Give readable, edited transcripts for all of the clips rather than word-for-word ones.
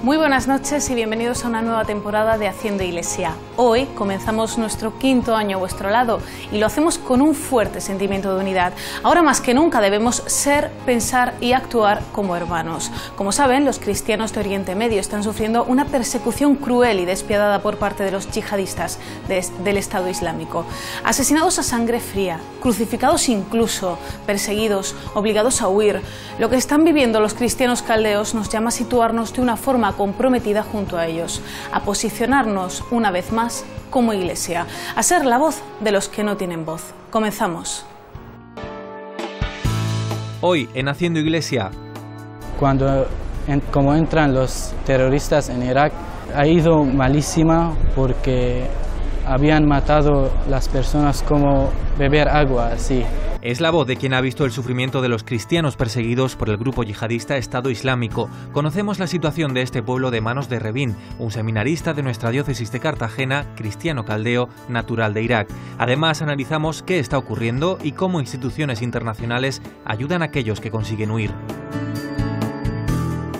Muy buenas noches y bienvenidos a una nueva temporada de Haciendo Iglesia. Hoy comenzamos nuestro 5º año a vuestro lado y lo hacemos con un fuerte sentimiento de unidad. Ahora más que nunca debemos ser, pensar y actuar como hermanos. Como saben, los cristianos de Oriente Medio están sufriendo una persecución cruel y despiadada por parte de los yihadistas del Estado Islámico. Asesinados a sangre fría, crucificados incluso, perseguidos, obligados a huir. Lo que están viviendo los cristianos caldeos nos llama a situarnos de una forma comprometida junto a ellos, a posicionarnos una vez más como iglesia, a ser la voz de los que no tienen voz. Comenzamos. Hoy en Haciendo Iglesia. Como entran los terroristas en Irak, ha ido malísima porque habían matado las personas como beber agua, así. Es la voz de quien ha visto el sufrimiento de los cristianos perseguidos por el grupo yihadista Estado Islámico. Conocemos la situación de este pueblo de manos de Rebin, un seminarista de nuestra diócesis de Cartagena, cristiano caldeo, natural de Irak. Además, analizamos qué está ocurriendo y cómo instituciones internacionales ayudan a aquellos que consiguen huir.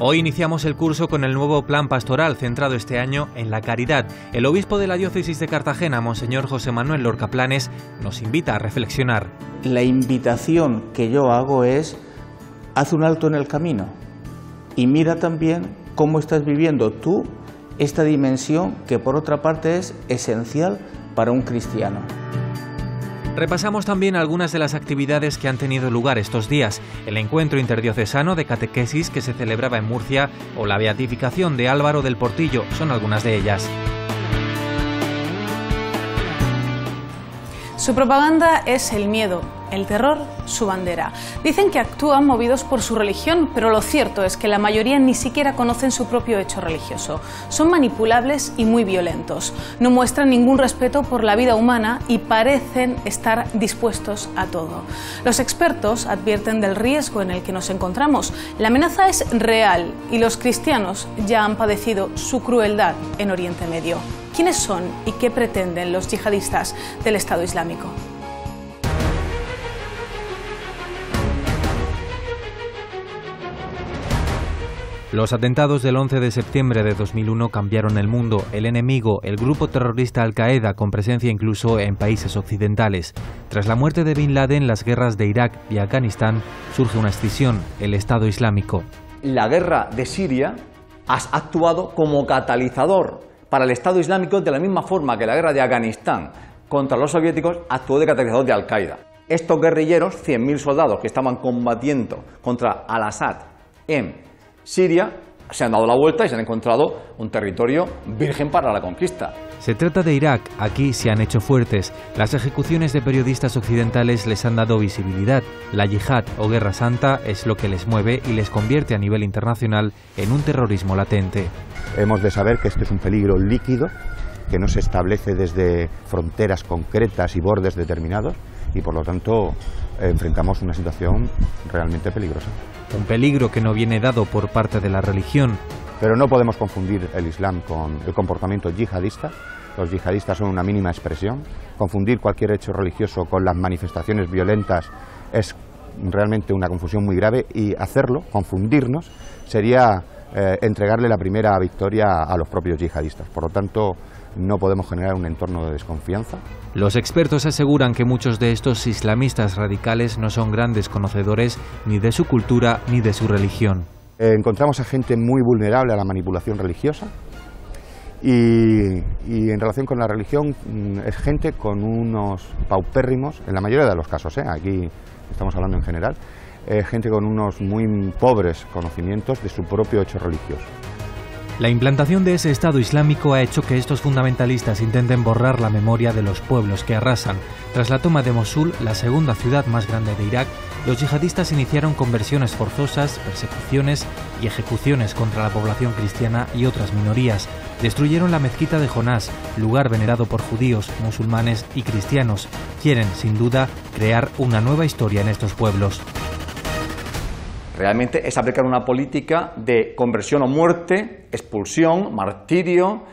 Hoy iniciamos el curso con el nuevo plan pastoral centrado este año en la caridad. El obispo de la diócesis de Cartagena, Monseñor José Manuel Lorca Planes, nos invita a reflexionar. La invitación que yo hago es: haz un alto en el camino y mira también cómo estás viviendo tú esta dimensión que por otra parte es esencial para un cristiano. Repasamos también algunas de las actividades que han tenido lugar estos días: el encuentro interdiocesano de catequesis que se celebraba en Murcia o la beatificación de Álvaro del Portillo, son algunas de ellas. Su propaganda es el miedo, el terror, su bandera. Dicen que actúan movidos por su religión, pero lo cierto es que la mayoría ni siquiera conocen su propio hecho religioso. Son manipulables y muy violentos. No muestran ningún respeto por la vida humana y parecen estar dispuestos a todo. Los expertos advierten del riesgo en el que nos encontramos. La amenaza es real y los cristianos ya han padecido su crueldad en Oriente Medio. ¿Quiénes son y qué pretenden los yihadistas del Estado Islámico? Los atentados del 11 de septiembre de 2001 cambiaron el mundo. El enemigo, el grupo terrorista Al-Qaeda, con presencia incluso en países occidentales. Tras la muerte de Bin Laden, las guerras de Irak y Afganistán, surge una escisión, el Estado Islámico. La guerra de Siria ha actuado como catalizador para el Estado Islámico, de la misma forma que la guerra de Afganistán contra los soviéticos actuó de catalizador de Al-Qaeda. Estos guerrilleros, 100.000 soldados que estaban combatiendo contra Al-Assad en Siria, se han dado la vuelta y se han encontrado un territorio virgen para la conquista. Se trata de Irak. Aquí se han hecho fuertes. Las ejecuciones de periodistas occidentales les han dado visibilidad. La yihad o guerra santa es lo que les mueve y les convierte a nivel internacional en un terrorismo latente. Hemos de saber que este es un peligro líquido, que no se establece desde fronteras concretas y bordes determinados, y por lo tanto enfrentamos una situación realmente peligrosa. Un peligro que no viene dado por parte de la religión. Pero no podemos confundir el Islam con el comportamiento yihadista. Los yihadistas son una mínima expresión. Confundir cualquier hecho religioso con las manifestaciones violentas es realmente una confusión muy grave, y hacerlo, confundirnos, sería entregarle la primera victoria a los propios yihadistas. Por lo tanto, no podemos generar un entorno de desconfianza. Los expertos aseguran que muchos de estos islamistas radicales no son grandes conocedores ni de su cultura ni de su religión. Encontramos a gente muy vulnerable a la manipulación religiosa y en relación con la religión es gente con unos paupérrimos, en la mayoría de los casos, aquí estamos hablando en general, gente con unos muy pobres conocimientos de su propio hecho religioso. La implantación de ese Estado Islámico ha hecho que estos fundamentalistas intenten borrar la memoria de los pueblos que arrasan. Tras la toma de Mosul, la segunda ciudad más grande de Irak, los yihadistas iniciaron conversiones forzosas, persecuciones y ejecuciones contra la población cristiana y otras minorías. Destruyeron la mezquita de Jonás, lugar venerado por judíos, musulmanes y cristianos. Quieren, sin duda, crear una nueva historia en estos pueblos. Realmente es aplicar una política de conversión o muerte, expulsión, martirio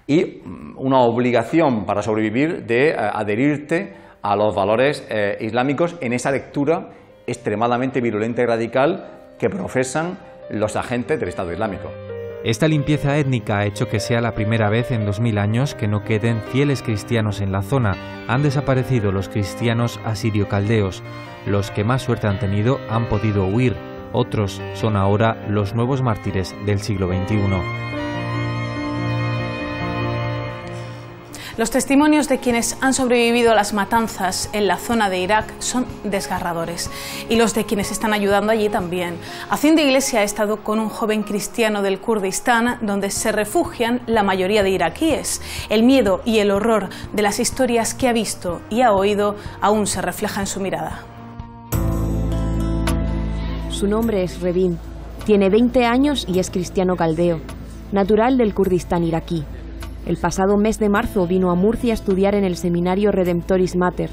y una obligación para sobrevivir de adherirte a los valores islámicos en esa lectura extremadamente virulenta y radical que profesan los agentes del Estado Islámico. Esta limpieza étnica ha hecho que sea la primera vez en 2000 años que no queden fieles cristianos en la zona. Han desaparecido los cristianos asirio-caldeos. Los que más suerte han tenido han podido huir. Otros son ahora los nuevos mártires del siglo XXI. Los testimonios de quienes han sobrevivido a las matanzas en la zona de Irak son desgarradores, y los de quienes están ayudando allí también. Hacienda Iglesia ha estado con un joven cristiano del Kurdistán, donde se refugian la mayoría de iraquíes. El miedo y el horror de las historias que ha visto y ha oído aún se refleja en su mirada. Su nombre es Revin, tiene 20 años y es cristiano caldeo, natural del Kurdistán iraquí. El pasado mes de marzo vino a Murcia a estudiar en el seminario Redemptoris Mater.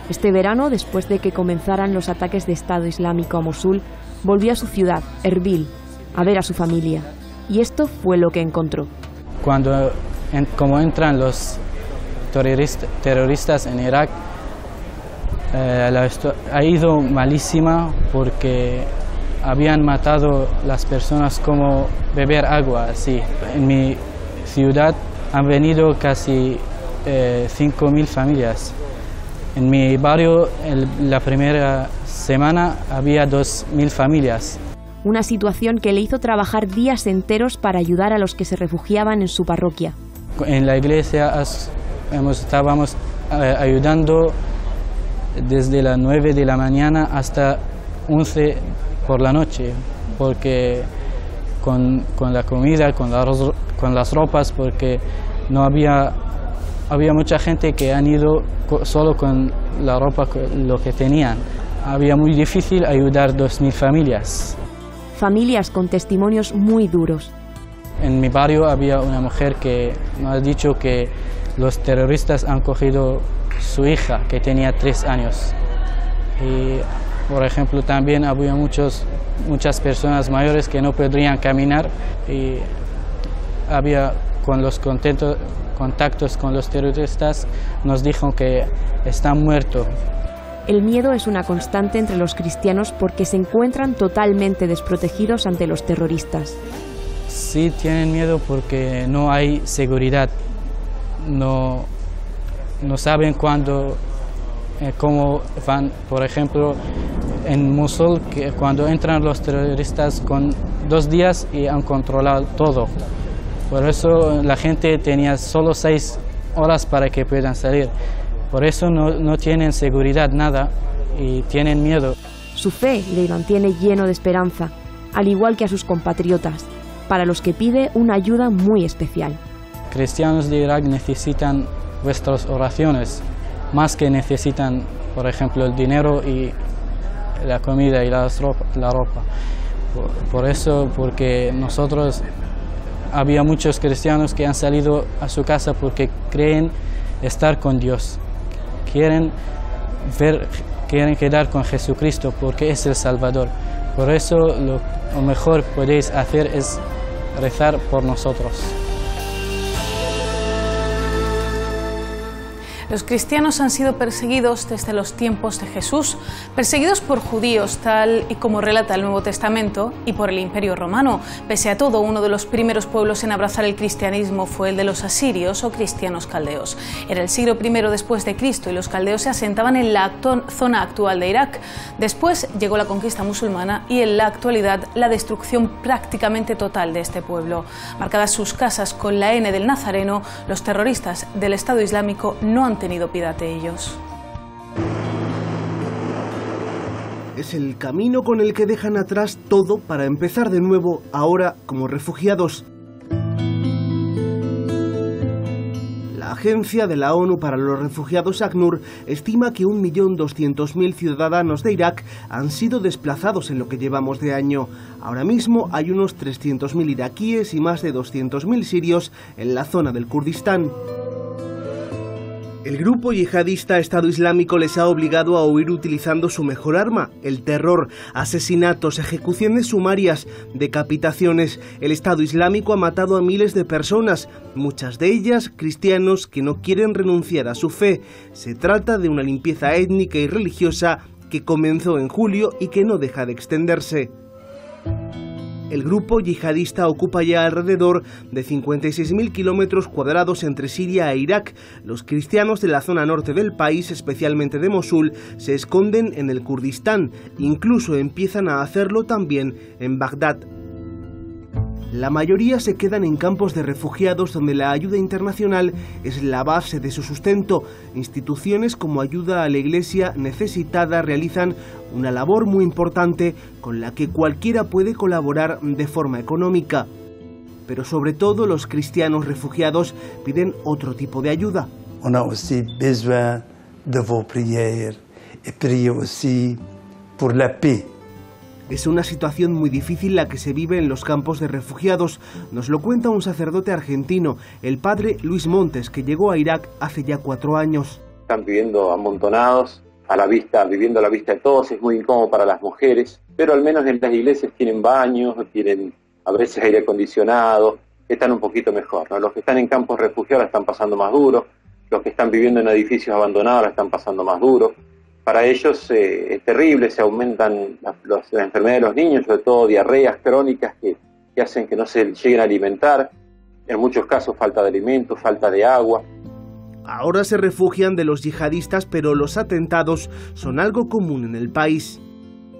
Este verano, después de que comenzaran los ataques de Estado Islámico a Mosul, volvió a su ciudad, Erbil, a ver a su familia. Y esto fue lo que encontró. Como entran los terroristas en Irak, ha ido malísima porque habían matado las personas como beber agua, así. En mi ciudad han venido casi 5.000 familias. En mi barrio, la primera semana, había 2.000 familias. Una situación que le hizo trabajar días enteros para ayudar a los que se refugiaban en su parroquia. En la iglesia estábamos ayudando desde las 9 de la mañana hasta 11 por la noche, porque con la comida, con las ropas, porque no había mucha gente que han ido solo con la ropa, lo que tenían. Había muy difícil ayudar 2.000 familias. Familias con testimonios muy duros. En mi barrio había una mujer que nos ha dicho que los terroristas han cogido su hija, que tenía 3 años. Y, por ejemplo, también había muchas personas mayores que no podrían caminar, y había con los contactos con los terroristas nos dijo que están muertos. El miedo es una constante entre los cristianos porque se encuentran totalmente desprotegidos ante los terroristas. Sí, tienen miedo porque no hay seguridad, no saben cuándo, cómo van. Por ejemplo, en Mosul, que cuando entran los terroristas con 2 días y han controlado todo. Por eso la gente tenía solo 6 horas para que puedan salir. Por eso no tienen seguridad, nada, y tienen miedo. Su fe le mantiene lleno de esperanza, al igual que a sus compatriotas, para los que pide una ayuda muy especial. Cristianos de Irak necesitan vuestras oraciones, más que necesitan, por ejemplo, el dinero y la comida y la ropa. Por eso, porque nosotros, había muchos cristianos que han salido a su casa porque creen estar con Dios, quieren quedar con Jesucristo porque es el Salvador. Por eso lo mejor que podéis hacer es rezar por nosotros. Los cristianos han sido perseguidos desde los tiempos de Jesús, perseguidos por judíos, tal y como relata el Nuevo Testamento, y por el Imperio Romano. Pese a todo, uno de los primeros pueblos en abrazar el cristianismo fue el de los asirios o cristianos caldeos. Era el siglo I después de Cristo y los caldeos se asentaban en la zona actual de Irak. Después llegó la conquista musulmana y en la actualidad la destrucción prácticamente total de este pueblo. Marcadas sus casas con la N del Nazareno, los terroristas del Estado Islámico no han tenido piedad de ellos. Es el camino con el que dejan atrás todo para empezar de nuevo, ahora como refugiados. La Agencia de la ONU para los Refugiados, ACNUR, estima que 1.200.000 ciudadanos de Irak han sido desplazados en lo que llevamos de año. Ahora mismo hay unos 300.000 iraquíes y más de 200.000 sirios en la zona del Kurdistán. El grupo yihadista Estado Islámico les ha obligado a huir utilizando su mejor arma, el terror, asesinatos, ejecuciones sumarias, decapitaciones. El Estado Islámico ha matado a miles de personas, muchas de ellas cristianos que no quieren renunciar a su fe. Se trata de una limpieza étnica y religiosa que comenzó en julio y que no deja de extenderse. El grupo yihadista ocupa ya alrededor de 56.000 kilómetros cuadrados entre Siria e Irak. Los cristianos de la zona norte del país, especialmente de Mosul, se esconden en el Kurdistán. Incluso empiezan a hacerlo también en Bagdad. La mayoría se quedan en campos de refugiados donde la ayuda internacional es la base de su sustento. Instituciones como Ayuda a la Iglesia Necesitada realizan una labor muy importante con la que cualquiera puede colaborar de forma económica. Pero sobre todo los cristianos refugiados piden otro tipo de ayuda. On a aussi besoin de vos prières et priez aussi pour la paix. Es una situación muy difícil la que se vive en los campos de refugiados. Nos lo cuenta un sacerdote argentino, el padre Luis Montes, que llegó a Irak hace ya 4 años. Están viviendo amontonados, viviendo a la vista de todos. Es muy incómodo para las mujeres, pero al menos en las iglesias tienen baños, tienen a veces aire acondicionado, están un poquito mejor, ¿no? Los que están en campos refugiados la están pasando más duro, los que están viviendo en edificios abandonados la están pasando más duro. Para ellos es terrible, se aumentan las enfermedades de los niños, sobre todo diarreas crónicas que hacen que no se lleguen a alimentar. En muchos casos falta de alimentos, falta de agua. Ahora se refugian de los yihadistas, pero los atentados son algo común en el país.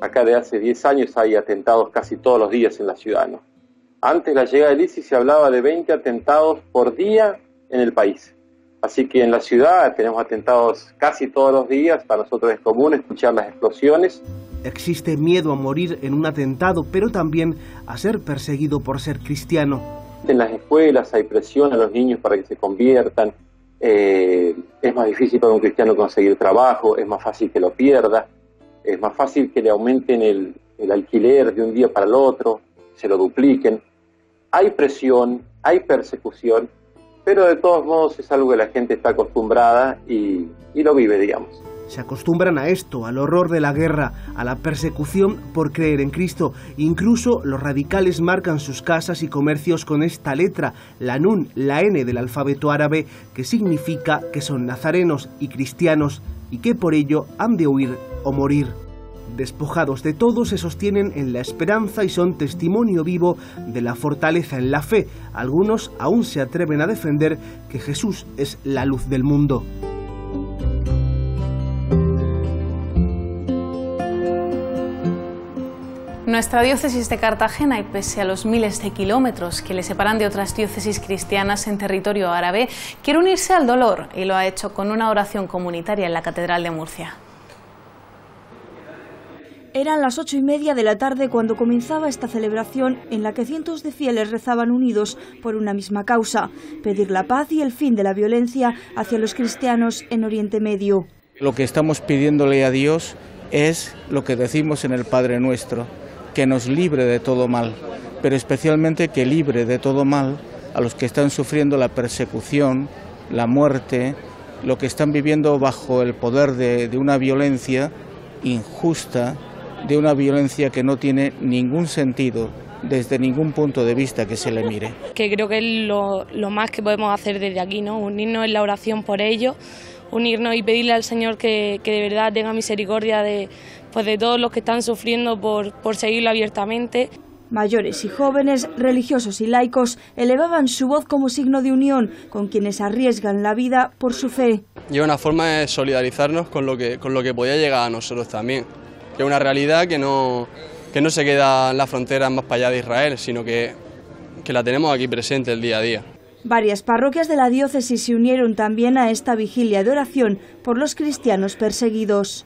Acá de hace 10 años hay atentados casi todos los días en la ciudad, ¿no? Antes de la llegada del ISIS se hablaba de 20 atentados por día en el país. Así que en la ciudad tenemos atentados casi todos los días. Para nosotros es común escuchar las explosiones. Existe miedo a morir en un atentado, pero también a ser perseguido por ser cristiano. En las escuelas hay presión a los niños para que se conviertan. Es más difícil para un cristiano conseguir trabajo, es más fácil que lo pierda, es más fácil que le aumenten el alquiler de un día para el otro, se lo dupliquen. Hay presión, hay persecución, pero de todos modos es algo que la gente está acostumbrada y lo vive, digamos. Se acostumbran a esto, al horror de la guerra, a la persecución por creer en Cristo. Incluso los radicales marcan sus casas y comercios con esta letra, la Nun, la N del alfabeto árabe, que significa que son nazarenos y cristianos y que por ello han de huir o morir. Despojados de todo, se sostienen en la esperanza y son testimonio vivo de la fortaleza en la fe. Algunos aún se atreven a defender que Jesús es la luz del mundo. Nuestra diócesis de Cartagena, y pese a los miles de kilómetros que le separan de otras diócesis cristianas en territorio árabe, quiere unirse al dolor y lo ha hecho con una oración comunitaria en la Catedral de Murcia. Eran las 8:30 de la tarde cuando comenzaba esta celebración en la que cientos de fieles rezaban unidos por una misma causa, pedir la paz y el fin de la violencia hacia los cristianos en Oriente Medio. Lo que estamos pidiéndole a Dios es lo que decimos en el Padre Nuestro, que nos libre de todo mal, pero especialmente que libre de todo mal a los que están sufriendo la persecución, la muerte, lo que están viviendo bajo el poder de una violencia injusta, de una violencia que no tiene ningún sentido desde ningún punto de vista que se le mire. Que creo que es lo más que podemos hacer desde aquí, ¿no? Unirnos en la oración por ellos, unirnos y pedirle al Señor que de verdad tenga misericordia de todos los que están sufriendo por seguirlo abiertamente. Mayores y jóvenes, religiosos y laicos, elevaban su voz como signo de unión con quienes arriesgan la vida por su fe. Y una forma de solidarizarnos con lo que podía llegar a nosotros también. Que es una realidad que no se queda en las fronteras más para allá de Israel, sino que la tenemos aquí presente el día a día. Varias parroquias de la diócesis se unieron también a esta vigilia de oración por los cristianos perseguidos.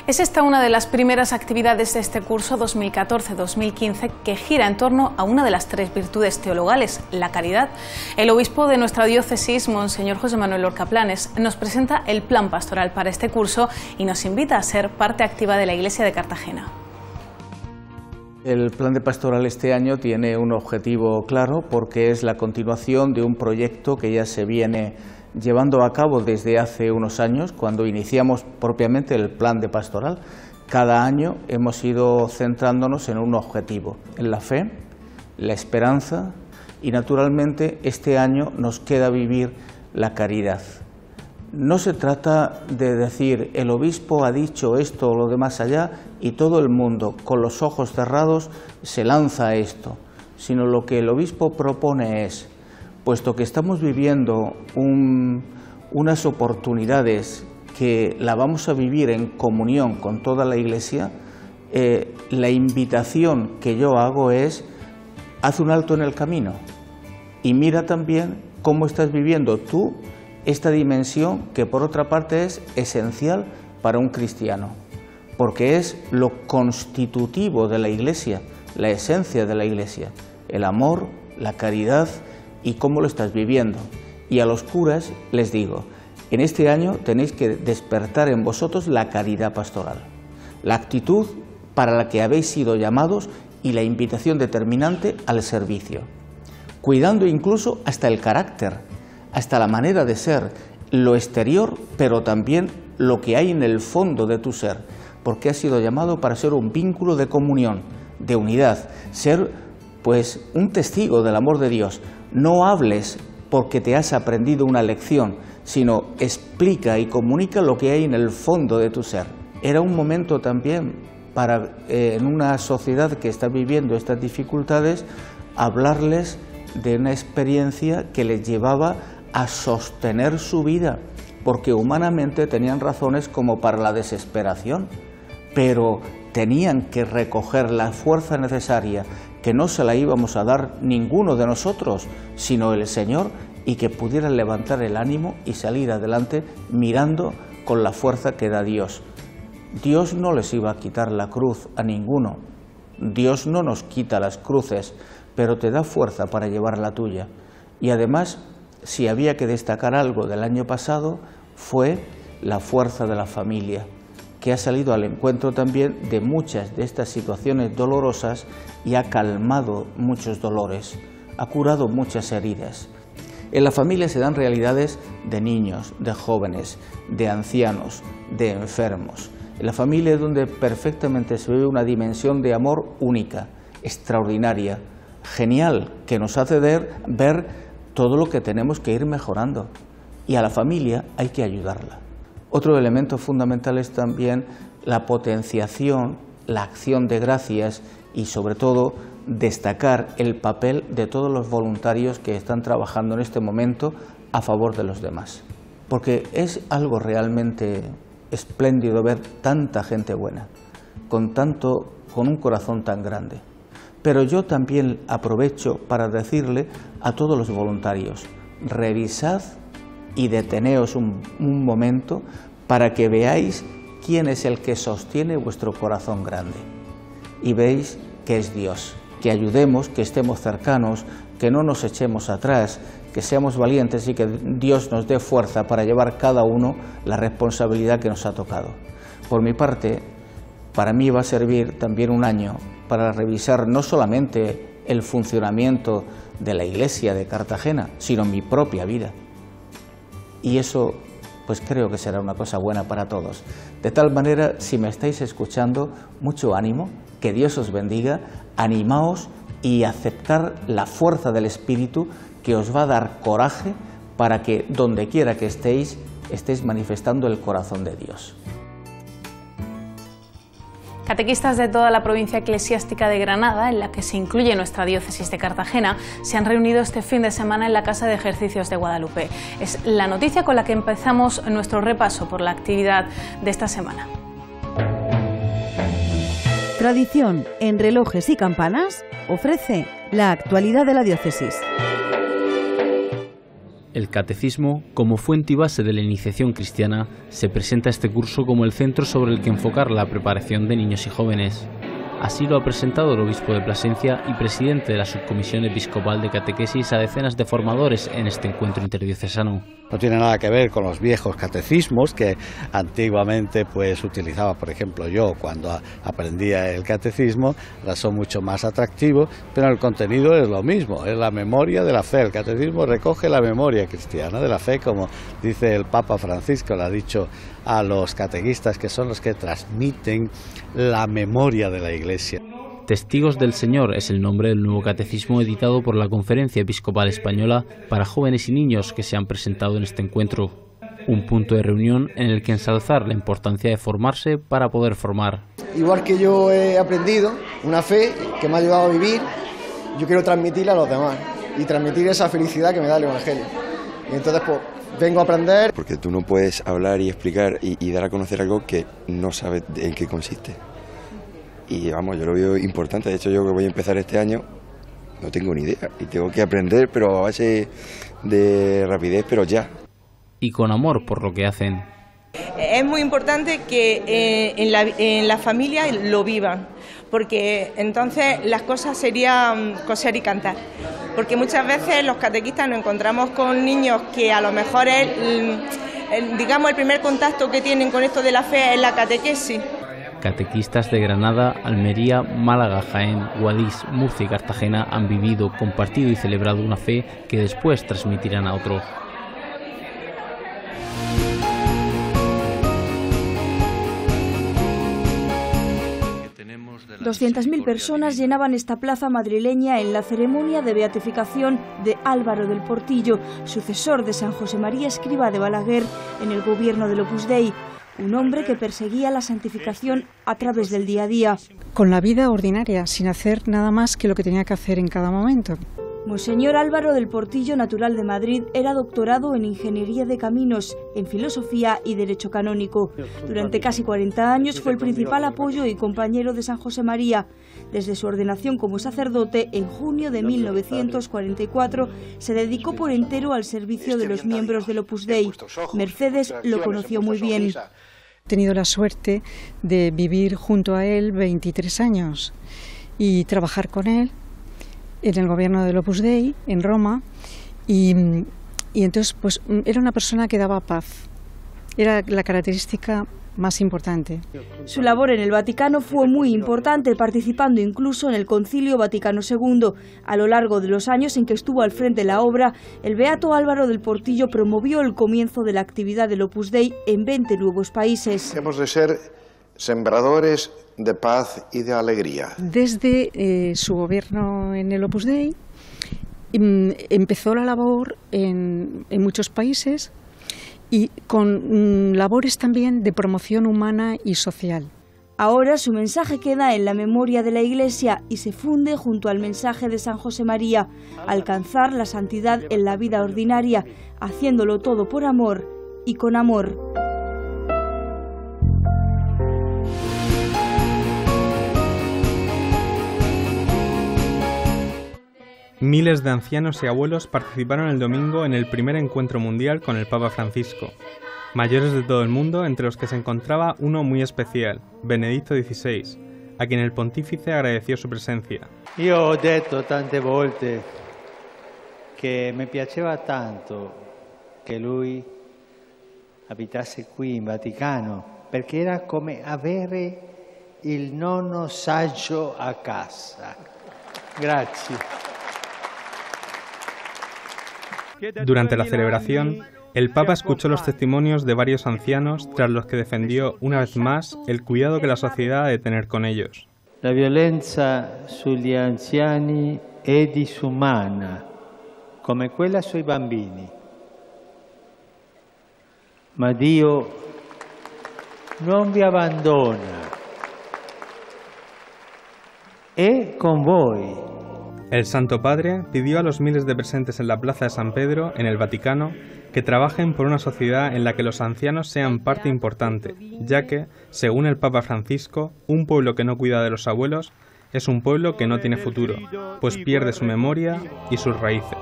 Es esta una de las primeras actividades de este curso 2014-2015 que gira en torno a una de las 3 virtudes teologales, la caridad. El obispo de nuestra diócesis, Monseñor José Manuel Lorca Planes, nos presenta el plan pastoral para este curso y nos invita a ser parte activa de la Iglesia de Cartagena. El plan de pastoral este año tiene un objetivo claro porque es la continuación de un proyecto que ya se viene llevando a cabo desde hace unos años, cuando iniciamos propiamente el plan de pastoral. Cada año hemos ido centrándonos en un objetivo, en la fe, la esperanza y naturalmente este año nos queda vivir la caridad. No se trata de decir el obispo ha dicho esto o lo demás allá y todo el mundo con los ojos cerrados se lanza a esto, sino lo que el obispo propone es, puesto que estamos viviendo unas oportunidades que la vamos a vivir en comunión con toda la Iglesia, la invitación que yo hago es, haz un alto en el camino y mira también cómo estás viviendo tú esta dimensión que por otra parte es esencial para un cristiano, porque es lo constitutivo de la Iglesia, la esencia de la Iglesia, el amor, la caridad y cómo lo estás viviendo. Y a los curas les digo, en este año tenéis que despertar en vosotros la caridad pastoral, la actitud para la que habéis sido llamados y la invitación determinante al servicio, cuidando incluso hasta el carácter, hasta la manera de ser, lo exterior, pero también lo que hay en el fondo de tu ser, porque has sido llamado para ser un vínculo de comunión, de unidad, ser pues un testigo del amor de Dios. No hables porque te has aprendido una lección, sino explica y comunica lo que hay en el fondo de tu ser. Era un momento también para, en una sociedad que está viviendo estas dificultades, hablarles de una experiencia que les llevaba a sostener su vida, porque humanamente tenían razones como para la desesperación, pero tenían que recoger la fuerza necesaria, que no se la íbamos a dar ninguno de nosotros, sino el Señor, y que pudieran levantar el ánimo y salir adelante mirando con la fuerza que da Dios. Dios no les iba a quitar la cruz a ninguno, Dios no nos quita las cruces, pero te da fuerza para llevar la tuya. Y además, si había que destacar algo del año pasado, fue la fuerza de la familia, que ha salido al encuentro también de muchas de estas situaciones dolorosas y ha calmado muchos dolores, ha curado muchas heridas. En la familia se dan realidades de niños, de jóvenes, de ancianos, de enfermos. En la familia es donde perfectamente se ve una dimensión de amor única, extraordinaria, genial, que nos hace ver todo lo que tenemos que ir mejorando. Y a la familia hay que ayudarla. Otro elemento fundamental es también la potenciación, la acción de gracias y sobre todo destacar el papel de todos los voluntarios que están trabajando en este momento a favor de los demás. Porque es algo realmente espléndido ver tanta gente buena, con un corazón tan grande. Pero yo también aprovecho para decirle a todos los voluntarios, revisad y deteneos un momento para que veáis quién es el que sostiene vuestro corazón grande. Y veis que es Dios. Que ayudemos, que estemos cercanos, que no nos echemos atrás, que seamos valientes y que Dios nos dé fuerza para llevar cada uno la responsabilidad que nos ha tocado. Por mi parte, para mí va a servir también un año para revisar no solamente el funcionamiento de la Iglesia de Cartagena, sino mi propia vida. Y eso, pues creo que será una cosa buena para todos. De tal manera, si me estáis escuchando, mucho ánimo, que Dios os bendiga, animaos y aceptar la fuerza del Espíritu que os va a dar coraje para que donde quiera que estéis manifestando el corazón de Dios. Catequistas de toda la provincia eclesiástica de Granada, en la que se incluye nuestra diócesis de Cartagena, se han reunido este fin de semana en la Casa de Ejercicios de Guadalupe. Es la noticia con la que empezamos nuestro repaso por la actividad de esta semana. Tradición en relojes y campanas ofrece la actualidad de la diócesis. El catecismo, como fuente y base de la iniciación cristiana, se presenta este curso como el centro sobre el que enfocar la preparación de niños y jóvenes. Así lo ha presentado el obispo de Plasencia y presidente de la Subcomisión Episcopal de Catequesis a decenas de formadores en este encuentro interdiocesano. No tiene nada que ver con los viejos catecismos que antiguamente pues utilizaba, por ejemplo, yo cuando aprendía el catecismo. Ahora son mucho más atractivos, pero el contenido es lo mismo, es la memoria de la fe. El catecismo recoge la memoria cristiana de la fe, como dice el Papa Francisco, lo ha dicho a los catequistas, que son los que transmiten la memoria de la Iglesia. Testigos del Señor es el nombre del nuevo catecismo editado por la Conferencia Episcopal Española para jóvenes y niños que se han presentado en este encuentro. Un punto de reunión en el que ensalzar la importancia de formarse para poder formar. Igual que yo he aprendido una fe que me ha ayudado a vivir, yo quiero transmitirla a los demás y transmitir esa felicidad que me da el Evangelio. Y entonces pues vengo a aprender. Porque tú no puedes hablar y explicar y dar a conocer algo que no sabes en qué consiste. Y vamos, yo lo veo importante. De hecho, yo que voy a empezar este año no tengo ni idea y tengo que aprender, pero a base de rapidez, pero ya. Y con amor por lo que hacen. Es muy importante que en la familia lo vivan, porque entonces las cosas serían coser y cantar. Porque muchas veces los catequistas nos encontramos con niños que a lo mejor digamos el primer contacto que tienen con esto de la fe es la catequesis. Catequistas de Granada, Almería, Málaga, Jaén, Guadix, Murcia y Cartagena han vivido, compartido y celebrado una fe que después transmitirán a otros. 200.000 personas llenaban esta plaza madrileña en la ceremonia de beatificación de Álvaro del Portillo, sucesor de San José María Escrivá de Balaguer en el gobierno del Opus Dei, un hombre que perseguía la santificación a través del día a día. Con la vida ordinaria, sin hacer nada más que lo que tenía que hacer en cada momento. Monseñor Álvaro del Portillo, natural de Madrid, era doctorado en Ingeniería de Caminos, en Filosofía y Derecho Canónico. Durante casi 40 años fue el principal apoyo y compañero de San José María. Desde su ordenación como sacerdote, en junio de 1944, se dedicó por entero al servicio de los miembros del Opus Dei. Mercedes lo conoció muy bien. He tenido la suerte de vivir junto a él 23 años y trabajar con él en el gobierno del Opus Dei, en Roma, y entonces pues era una persona que daba paz. Era la característica más importante. Su labor en el Vaticano fue muy importante, participando incluso en el Concilio Vaticano II. A lo largo de los años en que estuvo al frente de la obra, el beato Álvaro del Portillo promovió el comienzo de la actividad del Opus Dei en 20 nuevos países. Hemos de ser sembradores de paz y de alegría. Desde su gobierno en el Opus Dei empezó la labor en muchos países y con labores también de promoción humana y social. Ahora su mensaje queda en la memoria de la Iglesia y se funde junto al mensaje de San José María, alcanzar la santidad en la vida ordinaria, haciéndolo todo por amor y con amor. Miles de ancianos y abuelos participaron el domingo en el primer encuentro mundial con el Papa Francisco. Mayores de todo el mundo, entre los que se encontraba uno muy especial, Benedicto XVI, a quien el pontífice agradeció su presencia. Io ho detto tante volte che mi piaceva tanto che lui abitasse qui in Vaticano, perché era come avere il nonno saggio a casa. Grazie. Durante la celebración, el Papa escuchó los testimonios de varios ancianos, tras los que defendió una vez más el cuidado que la sociedad ha de tener con ellos. La violenza sugli anziani è disumana, come quella sui bambini. Ma Dio non vi abbandona. È con voi. El Santo Padre pidió a los miles de presentes en la Plaza de San Pedro, en el Vaticano, que trabajen por una sociedad en la que los ancianos sean parte importante, ya que, según el Papa Francisco, un pueblo que no cuida de los abuelos es un pueblo que no tiene futuro, pues pierde su memoria y sus raíces.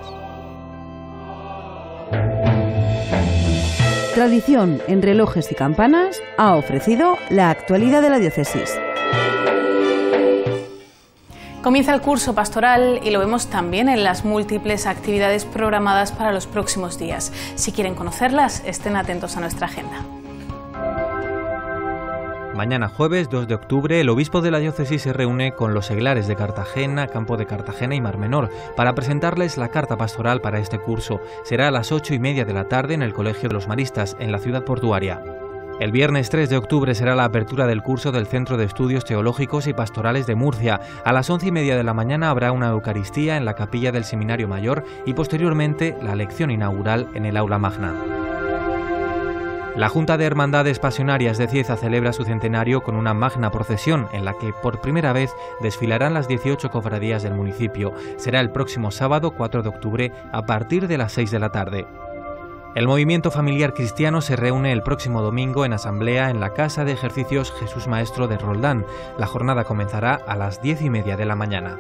Tradición en relojes y campanas ha ofrecido la actualidad de la diócesis. Comienza el curso pastoral y lo vemos también en las múltiples actividades programadas para los próximos días. Si quieren conocerlas, estén atentos a nuestra agenda. Mañana jueves 2 de octubre el obispo de la diócesis se reúne con los seglares de Cartagena, Campo de Cartagena y Mar Menor para presentarles la carta pastoral para este curso. Será a las 8:30 de la tarde en el Colegio de los Maristas, en la ciudad portuaria. El viernes 3 de octubre será la apertura del curso del Centro de Estudios Teológicos y Pastorales de Murcia. A las 11:30 de la mañana habrá una Eucaristía en la capilla del Seminario Mayor y posteriormente la lección inaugural en el Aula Magna. La Junta de Hermandades Pasionarias de Cieza celebra su centenario con una magna procesión en la que por primera vez desfilarán las 18 cofradías del municipio. Será el próximo sábado 4 de octubre a partir de las 6 de la tarde. El movimiento familiar cristiano se reúne el próximo domingo en asamblea en la Casa de Ejercicios Jesús Maestro de Roldán. La jornada comenzará a las 10:30 de la mañana.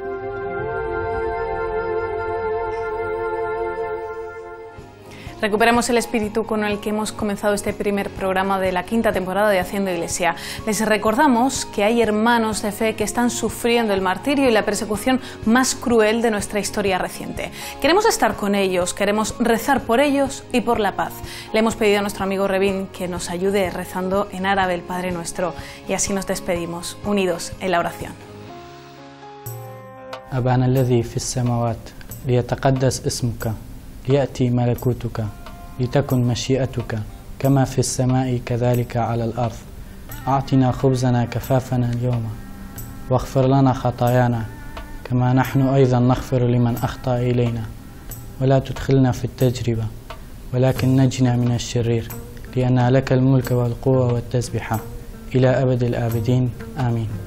Recuperamos el espíritu con el que hemos comenzado este primer programa de la quinta temporada de Haciendo Iglesia. Les recordamos que hay hermanos de fe que están sufriendo el martirio y la persecución más cruel de nuestra historia reciente. Queremos estar con ellos, queremos rezar por ellos y por la paz. Le hemos pedido a nuestro amigo Revin que nos ayude rezando en árabe el Padre Nuestro y así nos despedimos, unidos en la oración. Abana alladhi fis samawat, liyataqaddas ismuka. يأتي ملكوتك لتكن مشيئتك كما في السماء كذلك على الأرض أعطنا خبزنا كفافنا اليوم واغفر لنا خطايانا كما نحن أيضا نغفر لمن أخطأ إلينا ولا تدخلنا في التجربة ولكن نجنا من الشرير لأن لك الملك والقوة والتسبيح إلى أبد الآبدين آمين.